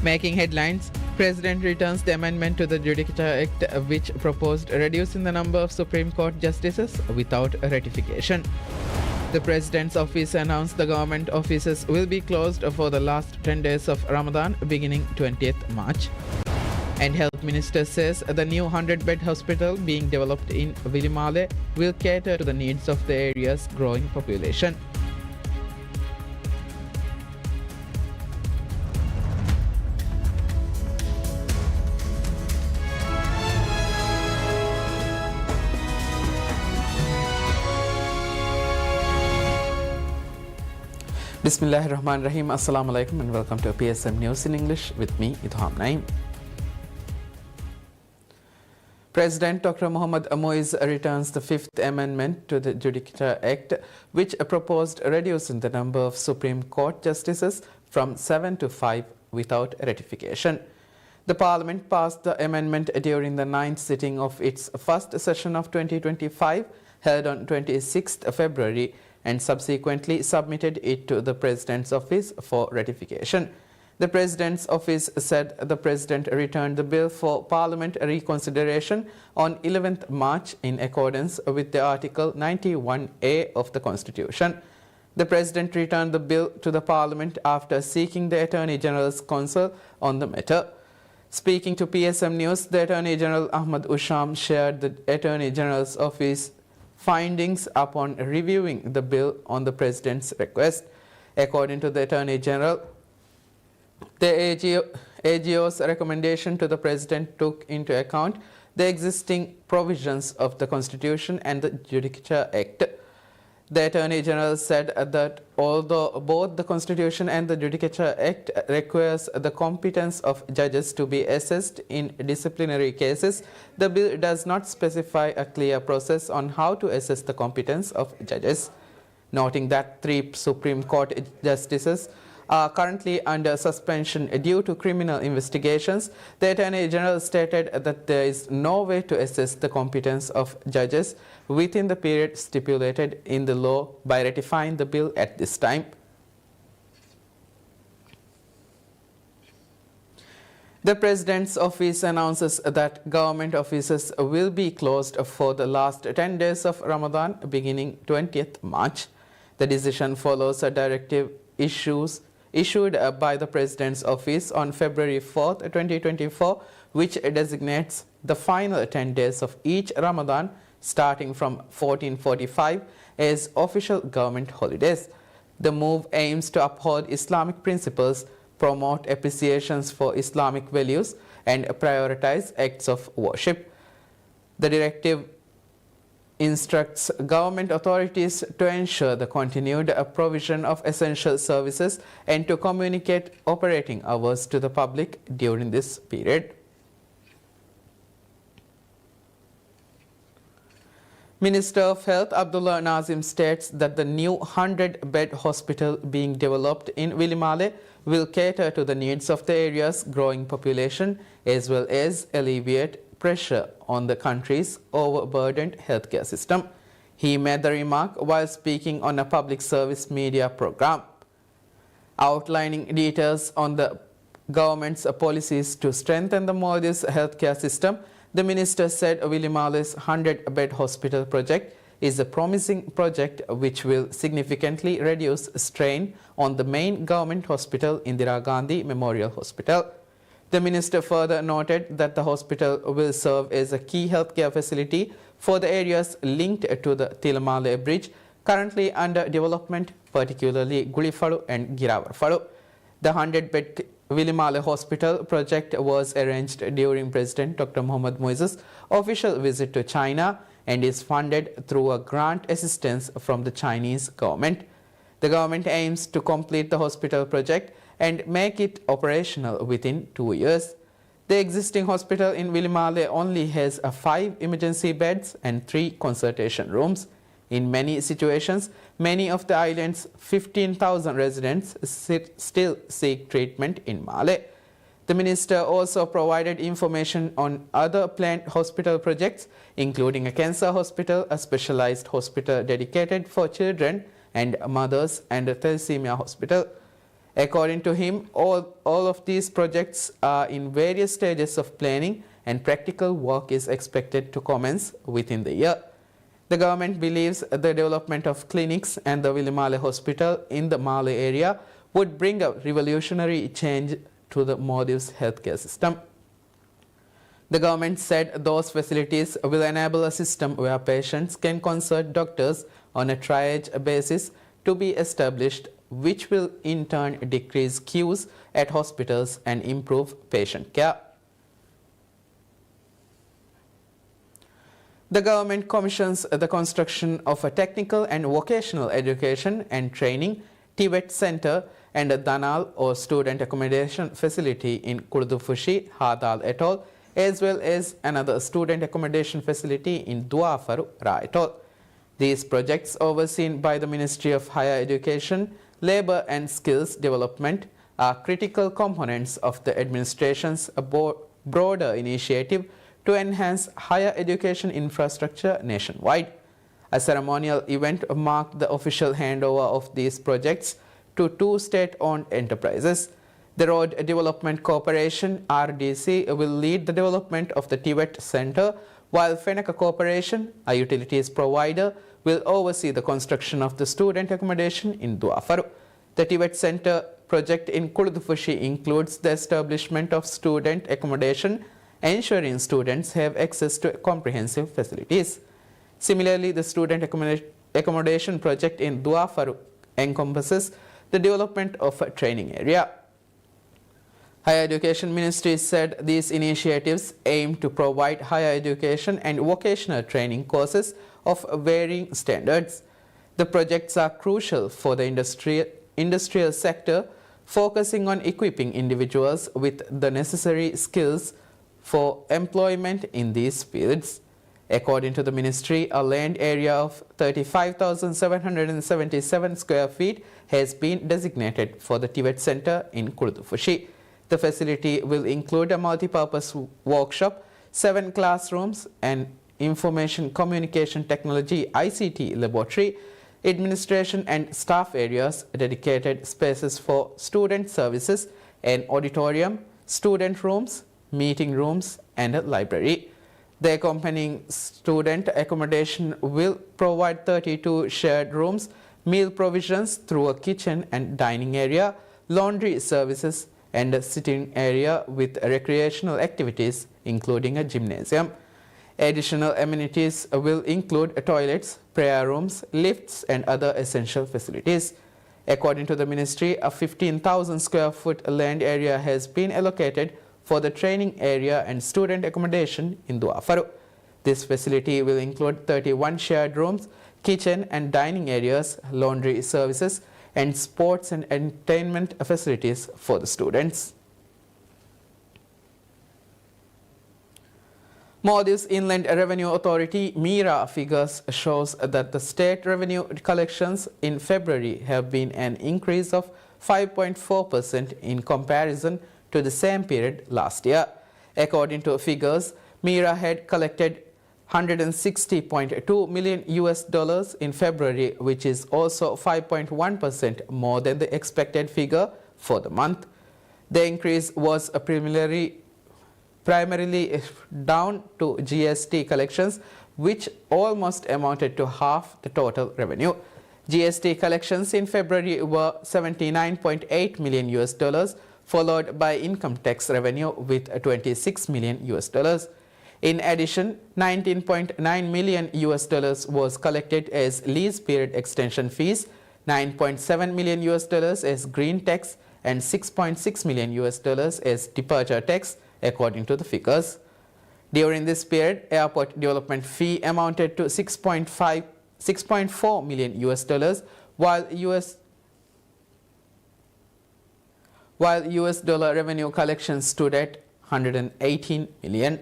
Making headlines, President returns the amendment to the Judicature Act which proposed reducing the number of Supreme Court justices without ratification. The President's office announced the government offices will be closed for the last 10 days of Ramadan beginning 20th March. And Health Minister says the new 100-bed hospital being developed in Vilimale will cater to the needs of the area's growing population. Bismillahirrahmanirrahim. Assalamu alaikum and welcome to PSM News in English with me, Idham Naim. President Dr. Mohammad Moise returns the Fifth Amendment to the Judicature Act, which proposed reducing the number of Supreme Court justices from 7 to 5 without ratification. The Parliament passed the amendment during the 9th sitting of its first session of 2025, held on 26th February, and subsequently submitted it to the President's office for ratification. The President's office said the President returned the bill for Parliament reconsideration on 11th March in accordance with the Article 91A of the Constitution. The President returned the bill to the Parliament after seeking the Attorney General's counsel on the matter. Speaking to PSM News, the Attorney General Ahmad Usham shared the Attorney General's office findings upon reviewing the bill on the President's request. According to the Attorney General, the AGO's recommendation to the President took into account the existing provisions of the Constitution and the Judicature Act. The Attorney General said that although both the Constitution and the Judicature Act requires the competence of judges to be assessed in disciplinary cases, the bill does not specify a clear process on how to assess the competence of judges. Noting that 3 Supreme Court justices are currently under suspension due to criminal investigations, the Attorney General stated that there is no way to assess the competence of judges within the period stipulated in the law by ratifying the bill at this time. The President's office announces that government offices will be closed for the last 10 days of Ramadan beginning 20th March. The decision follows a directive issued by the President's office on February 4, 2024, which designates the final 10 days of each Ramadan starting from 1445 as official government holidays. The move aims to uphold Islamic principles, promote appreciations for Islamic values, and prioritize acts of worship. The directive instructs government authorities to ensure the continued provision of essential services and to communicate operating hours to the public during this period. Minister of Health Abdullah Nazim states that the new 100-bed hospital being developed in Vilimale will cater to the needs of the area's growing population as well as alleviate pressure on the country's overburdened healthcare system. He made the remark while speaking on a public service media program. Outlining details on the government's policies to strengthen the Maldives healthcare system, the minister said Vilimale's 100-bed hospital project is a promising project which will significantly reduce strain on the main government hospital, Indira Gandhi Memorial Hospital. The minister further noted that the hospital will serve as a key healthcare facility for the areas linked to the Tilamale Bridge, currently under development, particularly Gulifadu and Giravarfadu. The 100-bed Vilimale Hospital project was arranged during President Dr. Mohammad Moise's official visit to China and is funded through a grant assistance from the Chinese government. The government aims to complete the hospital project and make it operational within 2 years. The existing hospital in Vilimale only has 5 emergency beds and 3 consultation rooms. In many situations, many of the island's 15,000 residents still seek treatment in Male. The minister also provided information on other planned hospital projects, including a cancer hospital, a specialized hospital dedicated for children and mothers, and a thalassemia hospital. According to him, all of these projects are in various stages of planning and practical work is expected to commence within the year. The government believes the development of clinics and the Vilimale Hospital in the Male area would bring a revolutionary change to the Maldives healthcare system. The government said those facilities will enable a system where patients can consult doctors on a triage basis to be established, which will in turn decrease queues at hospitals and improve patient care. The government commissions the construction of a technical and vocational education and training TVET center and a Danal or student accommodation facility in Kurdufushi, Hadal Atoll, as well as another student accommodation facility in Duafaru, Ra Atoll. These projects, overseen by the Ministry of Higher Education, Labour and Skills Development, are critical components of the administration's broader initiative to enhance higher education infrastructure nationwide. A ceremonial event marked the official handover of these projects to two state-owned enterprises. The Road Development Corporation (RDC) will lead the development of the TVET Center, while Fenaka Corporation, a utilities provider, will oversee the construction of the student accommodation in Duafaru. The TVET Center project in Kurdufushi includes the establishment of student accommodation, ensuring students have access to comprehensive facilities. Similarly, the student accommodation project in Duafaru encompasses the development of a training area. Higher Education Ministry said these initiatives aim to provide higher education and vocational training courses of varying standards. The projects are crucial for the industrial sector, focusing on equipping individuals with the necessary skills for employment in these fields. According to the ministry, a land area of 35,777 square feet has been designated for the TVET Center in Kurdufushi. The facility will include a multi-purpose workshop, 7 classrooms, and information communication technology ICT laboratory, administration and staff areas, dedicated spaces for student services, an auditorium, student rooms, meeting rooms, and a library. The accompanying student accommodation will provide 32 shared rooms, meal provisions through a kitchen and dining area, laundry services, and a sitting area with recreational activities, including a gymnasium. Additional amenities will include toilets, prayer rooms, lifts, and other essential facilities. According to the ministry, a 15,000 square foot land area has been allocated for the training area and student accommodation in Duafaru. This facility will include 31 shared rooms, kitchen and dining areas, laundry services, and sports and entertainment facilities for the students. Maldives Inland Revenue Authority (MIRA) figures shows that the state revenue collections in February have been an increase of 5.4% in comparison to the same period last year. According to figures, MIRA had collected $160.2 million in February, which is also 5.1% more than the expected figure for the month. The increase was primarily down to GST collections, which almost amounted to half the total revenue. GST collections in February were $79.8 million, followed by income tax revenue with $26 million. In addition, $19.9 million was collected as lease period extension fees, $9.7 million as green tax, and $6.6 million as departure tax, according to the figures. During this period, airport development fee amounted to $6.4 million, while US dollar revenue collections stood at $118 million.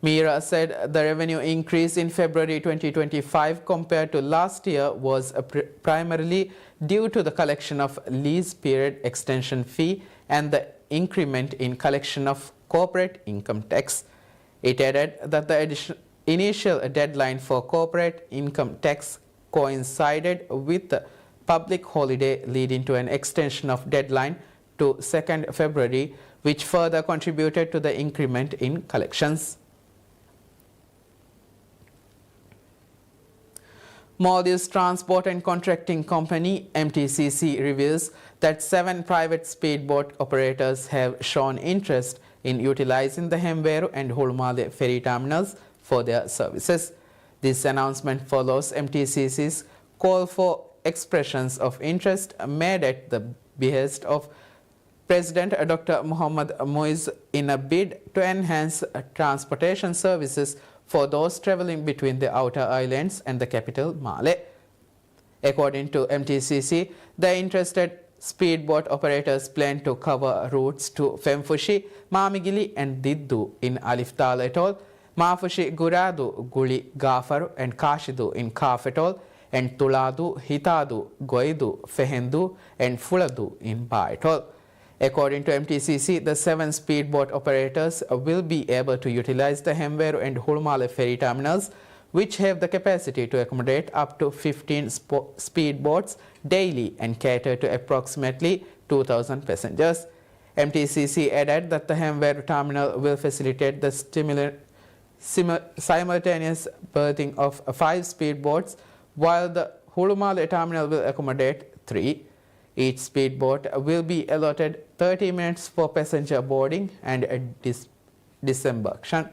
MIRA said the revenue increase in February 2025 compared to last year was primarily due to the collection of lease period extension fee and the increment in collection of corporate income tax. It added that the initial deadline for corporate income tax coincided with the public holiday, leading to an extension of deadline to 2nd February, which further contributed to the increment in collections. Maldives Transport and Contracting Company (MTCC) reveals that 7 private speedboat operators have shown interest in utilizing the Hemweru and Hulumale ferry terminals for their services. This announcement follows MTCC's call for expressions of interest made at the behest of President Dr. Mohammad Muiz in a bid to enhance transportation services for those traveling between the outer islands and the capital, Male. According to MTCC, the interested speedboat operators plan to cover routes to Femfushi, Mamigili and Diddu in Alif Dal Atoll, Mafushi Guradu, Guli Gafaru and Kashidu in Kaf Atoll, and Tuladu, Hitadu, Goidu, Fehendu and Fuladu in Ba Atoll. According to MTCC, the 7 speedboat operators will be able to utilize the Hemweru and Hulumale ferry terminals, which have the capacity to accommodate up to 15 speedboats daily and cater to approximately 2,000 passengers. MTCC added that the Hemweru terminal will facilitate the simultaneous berthing of 5 speedboats, while the Hulumale terminal will accommodate 3. Each speedboat will be allotted 30 minutes for passenger boarding and disembarkation.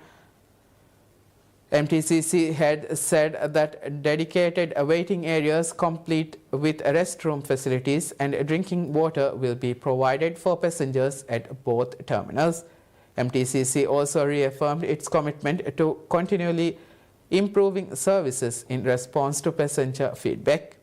MTCC had said that dedicated waiting areas complete with restroom facilities and drinking water will be provided for passengers at both terminals. MTCC also reaffirmed its commitment to continually improving services in response to passenger feedback.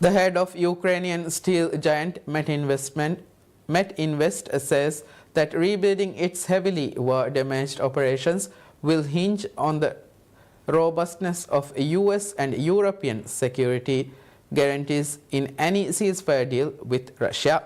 The head of Ukrainian steel giant Metinvest says that rebuilding its heavily war-damaged operations will hinge on the robustness of US and European security guarantees in any ceasefire deal with Russia.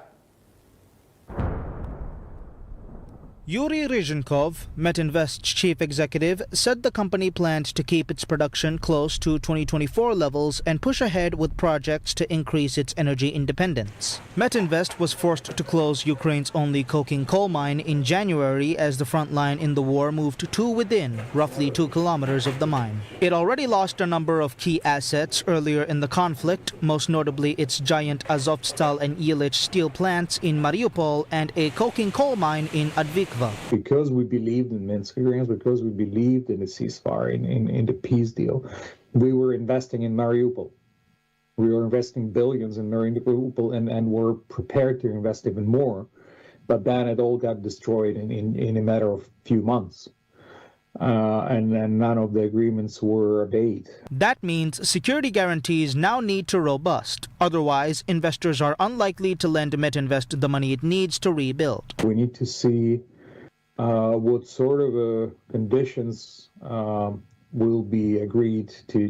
Yuri Ryzhenkov, Metinvest's chief executive, said the company planned to keep its production close to 2024 levels and push ahead with projects to increase its energy independence. Metinvest was forced to close Ukraine's only coking coal mine in January as the front line in the war moved to within roughly 2 kilometers of the mine. It already lost a number of key assets earlier in the conflict, most notably its giant Azovstal and Yilich steel plants in Mariupol and a coking coal mine in Advikva. Because we believed in Minsk agreements, because we believed in the ceasefire, in the peace deal, we were investing in Mariupol. We were investing billions in Mariupol and were prepared to invest even more. But then it all got destroyed in a matter of few months. And none of the agreements were obeyed. That means security guarantees now need to robust. Otherwise, investors are unlikely to lend Metinvest the money it needs to rebuild. We need to see what sort of conditions will be agreed to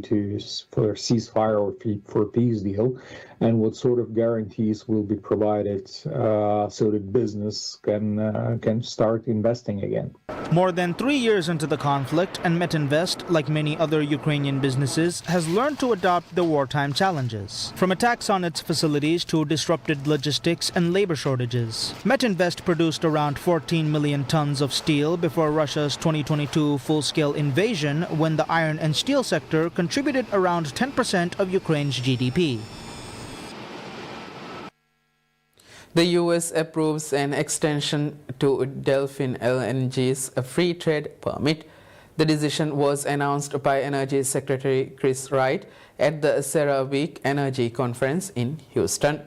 for ceasefire or for peace deal, and what sort of guarantees will be provided so that business can start investing again. More than 3 years into the conflict, and Metinvest, like many other Ukrainian businesses, has learned to adopt the wartime challenges. From attacks on its facilities to disrupted logistics and labor shortages. Metinvest produced around 14 million tons of steel before Russia's 2022 full-scale invasion, when the iron and steel sector contributed around 10% of Ukraine's GDP. The U.S. approves an extension to Delfin LNG's free trade permit. The decision was announced by Energy Secretary Chris Wright at the CERAWeek Energy Conference in Houston.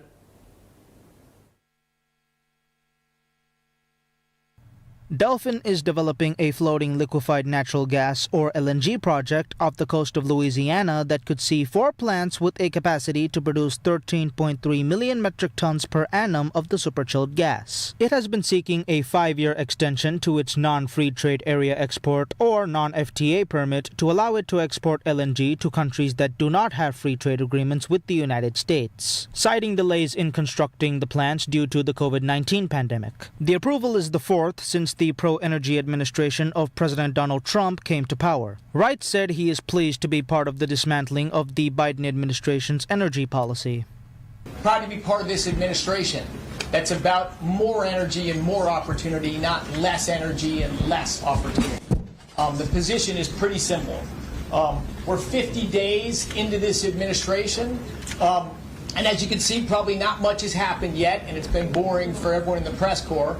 Delfin is developing a floating liquefied natural gas or LNG project off the coast of Louisiana that could see 4 plants with a capacity to produce 13.3 million metric tons per annum of the superchilled gas. It has been seeking a 5-year extension to its non-free trade area export or non-FTA permit to allow it to export LNG to countries that do not have free trade agreements with the United States, citing delays in constructing the plants due to the COVID-19 pandemic. The approval is the 4th since the pro-energy administration of President Donald Trump came to power. Wright said he is pleased to be part of the dismantling of the Biden administration's energy policy. Proud to be part of this administration that's about more energy and more opportunity, not less energy and less opportunity. The position is pretty simple. We're 50 days into this administration. And as you can see, probably not much has happened yet, and it's been boring for everyone in the press corps.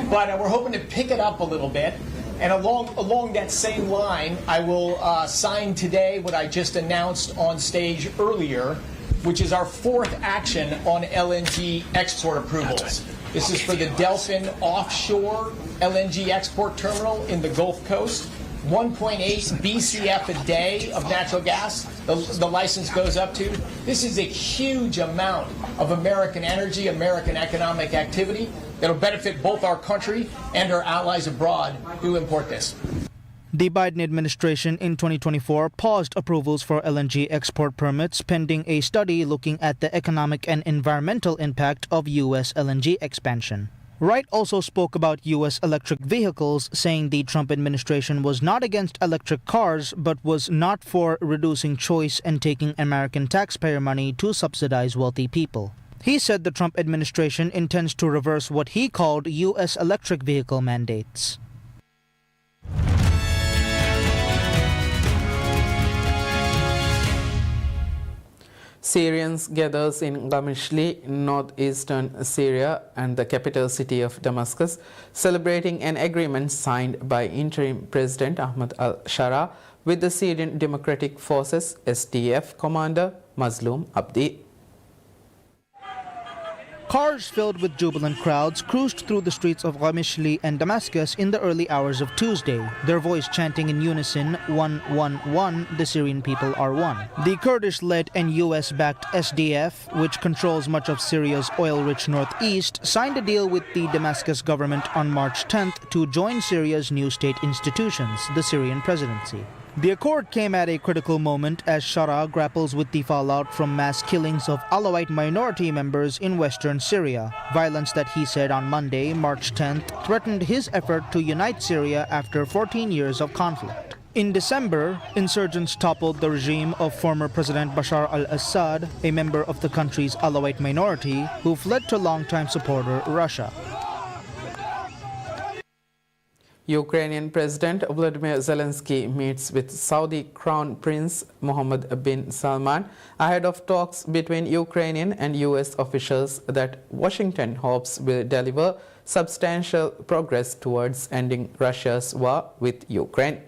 But we're hoping to pick it up a little bit. And along that same line, I will sign today what I just announced on stage earlier, which is our 4th action on LNG export approvals. This is for the Delfin offshore LNG export terminal in the Gulf Coast. 1.8 BCF a day of natural gas, the license goes up to. This is a huge amount of American energy, American economic activity that will benefit both our country and our allies abroad who import this. The Biden administration in 2024 paused approvals for LNG export permits pending a study looking at the economic and environmental impact of U.S. LNG expansion. Wright also spoke about U.S. electric vehicles, saying the Trump administration was not against electric cars, but was not for reducing choice and taking American taxpayer money to subsidize wealthy people. He said the Trump administration intends to reverse what he called U.S. electric vehicle mandates. Syrians gathers in Qamishli, northeastern Syria, and the capital city of Damascus, celebrating an agreement signed by interim President Ahmad al-Shara with the Syrian Democratic Forces SDF commander Mazloum Abdi. Cars filled with jubilant crowds cruised through the streets of Qamishli and Damascus in the early hours of Tuesday, their voice chanting in unison, 111, the Syrian people are one. The Kurdish-led and US-backed SDF, which controls much of Syria's oil-rich northeast, signed a deal with the Damascus government on March 10th to join Syria's new state institutions, the Syrian presidency. The accord came at a critical moment as Shara grapples with the fallout from mass killings of Alawite minority members in western Syria, violence that he said on Monday, March 10th, threatened his effort to unite Syria after 14 years of conflict. In December, insurgents toppled the regime of former President Bashar al-Assad, a member of the country's Alawite minority, who fled to longtime supporter Russia. Ukrainian President Volodymyr Zelensky meets with Saudi Crown Prince Mohammed bin Salman ahead of talks between Ukrainian and US officials that Washington hopes will deliver substantial progress towards ending Russia's war with Ukraine.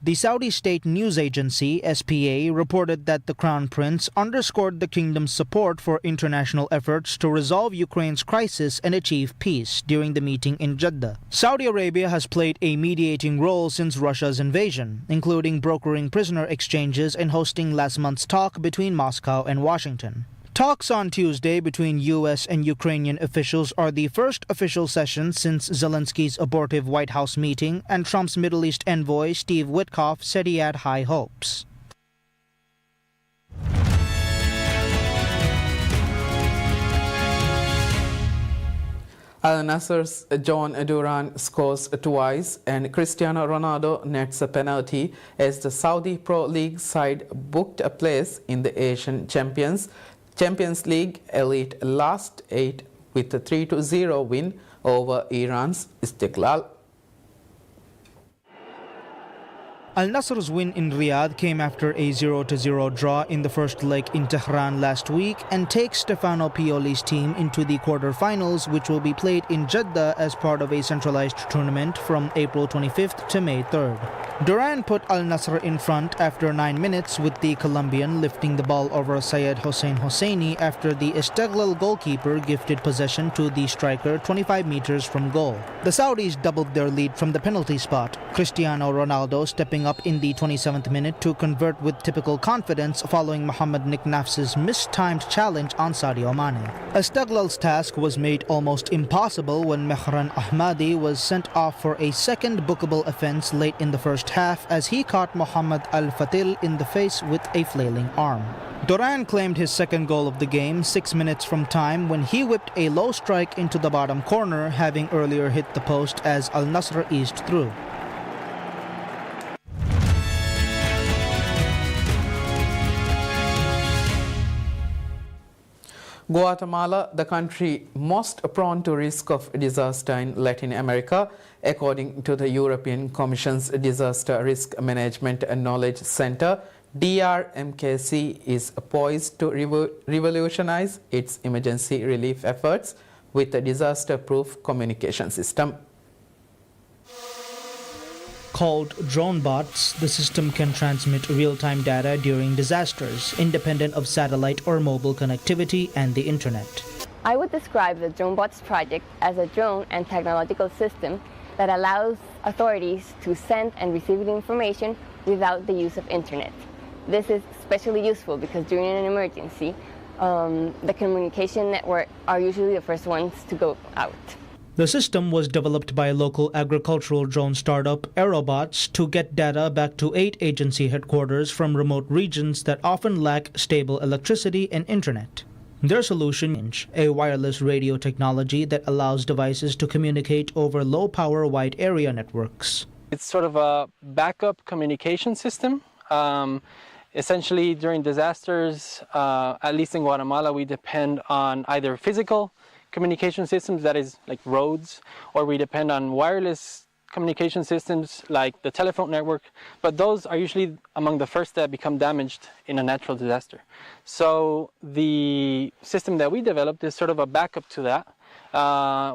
The Saudi state news agency, SPA, reported that the Crown Prince underscored the kingdom's support for international efforts to resolve Ukraine's crisis and achieve peace during the meeting in Jeddah. Saudi Arabia has played a mediating role since Russia's invasion, including brokering prisoner exchanges and hosting last month's talk between Moscow and Washington. Talks on Tuesday between U.S. and Ukrainian officials are the first official session since Zelensky's abortive White House meeting, and Trump's Middle East envoy Steve Witkoff said he had high hopes. Al Nassr's John Duran scores twice and Cristiano Ronaldo nets a penalty as the Saudi Pro League side booked a place in the Asian Champions League Elite last 8 with a 3-0 win over Iran's Istiklal. Al Nassr's win in Riyadh came after a 0-0 draw in the first leg in Tehran last week and takes Stefano Pioli's team into the quarterfinals, which will be played in Jeddah as part of a centralized tournament from April 25th to May 3rd. Duran put Al Nassr in front after 9 minutes, with the Colombian lifting the ball over Syed Hossein Hosseini after the Istiklal goalkeeper gifted possession to the striker 25 meters from goal. The Saudis doubled their lead from the penalty spot, Cristiano Ronaldo stepping up in the 27th minute to convert with typical confidence following Mohamed Niknafs's mistimed challenge on Sadio Mane. Istiglal's task was made almost impossible when Mehran Ahmadi was sent off for a second bookable offence late in the first half as he caught Mohamed Al-Fatil in the face with a flailing arm. Duran claimed his second goal of the game 6 minutes from time when he whipped a low strike into the bottom corner, having earlier hit the post as Al Nassr eased through. Guatemala, the country most prone to risk of disaster in Latin America, according to the European Commission's Disaster Risk Management and Knowledge Center, DRMKC is poised to revolutionize its emergency relief efforts with a disaster-proof communication system. Called DroneBots, the system can transmit real-time data during disasters, independent of satellite or mobile connectivity and the internet. I would describe the DroneBots project as a drone and technological system that allows authorities to send and receive information without the use of internet. This is especially useful because during an emergency, the communication network are usually the first ones to go out. The system was developed by local agricultural drone startup Aerobots to get data back to 8 agency headquarters from remote regions that often lack stable electricity and internet. Their solution is a wireless radio technology that allows devices to communicate over low-power wide area networks. It's sort of a backup communication system. Essentially, during disasters, at least in Guatemala, we depend on either physical communication systems, that is like roads, or we depend on wireless communication systems like the telephone network, but those are usually among the first that become damaged in a natural disaster. So the system that we developed is sort of a backup to that.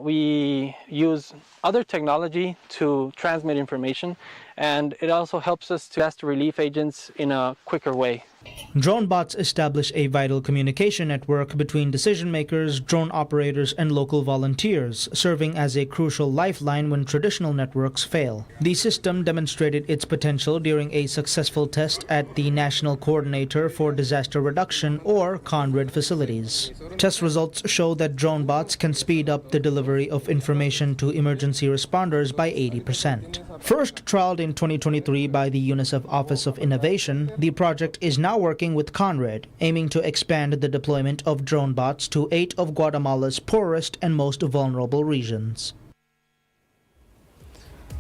We use other technology to transmit information, and it also helps us to disaster relief agents in a quicker way. DroneBots establish a vital communication network between decision makers, drone operators, and local volunteers, serving as a crucial lifeline when traditional networks fail. The system demonstrated its potential during a successful test at the National Coordinator for Disaster Reduction, or CONRAD, facilities. Test results show that DroneBots can speed up the delivery of information to emergency responders by 80%. First trialed in 2023 by the UNICEF Office of Innovation, the project is now working with CONRAD, aiming to expand the deployment of DroneBots to 8 of Guatemala's poorest and most vulnerable regions.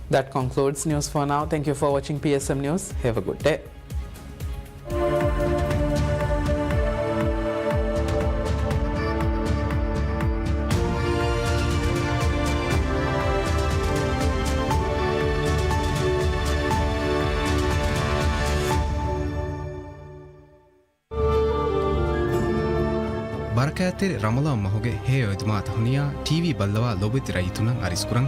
That concludes news for now. Thank you for watching PSM News. Have a good day. ಬರಕಾತೆರೆ ರಮಲಾನ್ ಮಹುಗೆ ಹೇ ಒಯ್ದುಮಾತ ಹುನಿಯಾ TV ಬಲ್ಲವಾ ಲೋಬಿತಿ ರೈತುನಂ ಅರಿಸ್ಕುರಂ